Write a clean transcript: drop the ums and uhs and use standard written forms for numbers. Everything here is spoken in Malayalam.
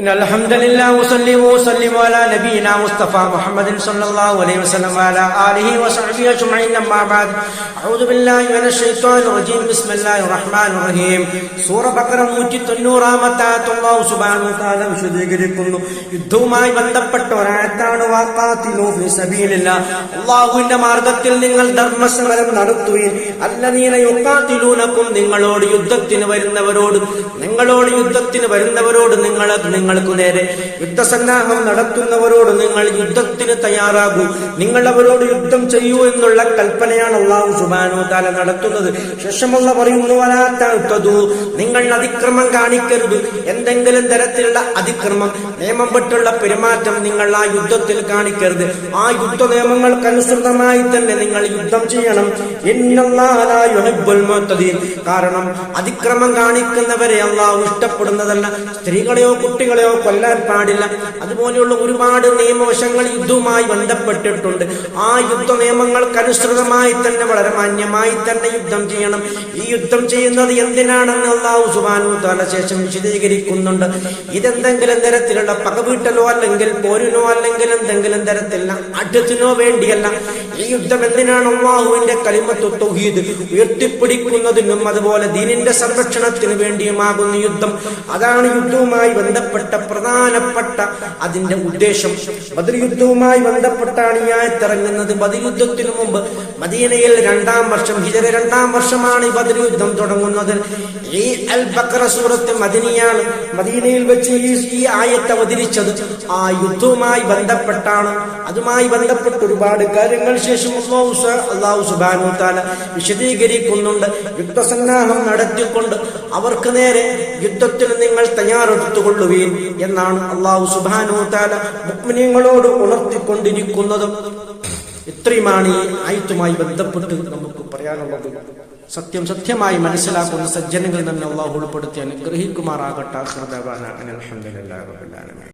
إن الحمد لله وسلم على نبينا مصطفى محمد صلى الله عليه وسلم وعلى آله وصحبه أجمعين أما بعد أعوذ بالله من الشيطان الرجيم بسم الله الرحمن الرحيم സൂറ ബഖറ 190 ആയത്ത് അല്ലാഹു സുബ്ഹാനഹു വ തആല വിശദീകരിക്കുന്നു. യുദ്ധവുമായി ബന്ധപ്പെട്ട ഒരായത്താണ് വഖാതിലു ഫീ സബീലില്ലാഹ്, അല്ലാഹുവിന്റെ മാർഗ്ഗത്തിൽ നിങ്ങൾ ധർമ്മസമരം നടത്തുവീൻ. അല്ലദീന യുഖാതിലൂനകും, നിങ്ങളോട് യുദ്ധത്തിന് വരുന്നവരോട് നിങ്ങൾക്ക് നേരെ യുദ്ധസന്നാഹം നടത്തുന്നവരോട് നിങ്ങൾ യുദ്ധത്തിന് തയ്യാറാകൂ, നിങ്ങൾ അവരോട് യുദ്ധം ചെയ്യൂ എന്നുള്ള കൽപ്പനയാണ് അല്ലാഹു സുബ്ഹാനഹു വ തആല നടത്തുന്നത്. ശേഷമുള്ള പറയുന്നു, വലാ തഅ്തദൂ, നിങ്ങൾ അതിക്രമം കാണിക്കരുത്. എന്തെങ്കിലും തരത്തിലുള്ള അതിക്രമം, നിയമം വിട്ടുള്ള പെരുമാറ്റം നിങ്ങൾ ആ യുദ്ധത്തിൽ കാണിക്കരുത്. ആ യുദ്ധ നിയമങ്ങൾക്കനുസൃതമായി തന്നെ നിങ്ങൾ യുദ്ധം ചെയ്യണം. ഇന്നല്ലാഹ ലാ യുഹിബ്ബുൽ മുഅ്തദീൻ, കാരണം അതിക്രമം കാണിക്കുന്നവരെ അല്ലാഹു ഇഷ്ടപ്പെടുന്നതല്ല. സ്ത്രീകളെയോ കുട്ടികളെയോ കൊല്ലാൻ പാടില്ല. അതുപോലെയുള്ള ഒരുപാട് നിയമവശങ്ങൾ യുദ്ധവുമായി ബന്ധപ്പെട്ടിട്ടുണ്ട്. ആ യുദ്ധ നിയമങ്ങൾക്കനുസൃതമായി തന്നെ വളരെ മാന്യമായി തന്നെ യുദ്ധം ചെയ്യണം. ഈ യുദ്ധം ചെയ്യുന്നത് എന്തിനാണെന്ന് അല്ലാഹു സുബ്ഹാനഹു വ തആല ശേഷം വിശദീകരിക്കുന്നുണ്ട്. ഇതെന്തെങ്കിലും തരത്തിലുള്ള പകവീട്ടലോ അല്ലെങ്കിൽ പോരിനോ അല്ലെങ്കിൽ എന്തെങ്കിലും തരത്തിലുള്ള അഡ്ജത്തിനോ വേണ്ടിയല്ല. ഈ യുദ്ധം എന്തിനാണ്? അല്ലാഹുവിന്റെ കലിമത്തു തൗഹീദ് ഉയർത്തിപ്പിടിക്കുന്നതിനും അതുപോലെ ദീനിന്റെ സംരക്ഷണത്തിന് വേണ്ടിയുമാകുന്ന യുദ്ധം. അതാണ് യുദ്ധവുമായി ബന്ധപ്പെട്ട പ്രധാനപ്പെട്ട അതിന്റെ ഉദ്ദേശം. ബദർ യുദ്ധവുമായി ബന്ധപ്പെട്ടാണ് ഈ ആയത്തിറങ്ങുന്നത്. ബദർ യുദ്ധത്തിനു മുമ്പ് മദീനയിൽ 2-ാം വർഷം, ഹിജറ 2-ാം വർഷമാണ് ഈ ബദർ യുദ്ധം തുടങ്ങുന്നത്. ഈ അൽ ബഖറ സൂറത്ത് മദനിയാണ്. മദീനയിൽ വെച്ച് ഈ ആയത്ത് അവതരിച്ചത് ആ യുദ്ധവുമായി ബന്ധപ്പെട്ടാണ്. അതുമായി ബന്ധപ്പെട്ട് ഒരുപാട് കാര്യങ്ങൾ ശേഷം അല്ലാഹു സുബ്ഹാനഹു വ തആല വിശദീകരിക്കുന്നുണ്ട്. യുദ്ധസന്നാഹം നടത്തിക്കൊണ്ട് അവർക്ക് നേരെ യുദ്ധത്തിന് നിങ്ങൾ തയ്യാറെടുത്തുകൊള്ളുവീൻ എന്നാണ് അല്ലാഹു സുബ്ഹാനഹു വ തആല മുഅ്മിനീങ്ങളോട് ഉണർത്തിക്കൊണ്ടിരിക്കുന്നത്. ഇത്രയുമാണ് ഈ ആയത്തുമായി ബന്ധപ്പെട്ട് നമുക്ക് പറയാനുള്ളത്. സത്യമായി മനസ്സിലാക്കുന്ന സജ്ജനങ്ങൾ തന്നെ അല്ലാഹു ഉൾപ്പെടുത്തി അനുഗ്രഹിക്കുമാറാകട്ടെ. ആഖിറു ദഅവാനാ അൽഹംദുലില്ലാഹി റബ്ബിൽ ആലമീൻ.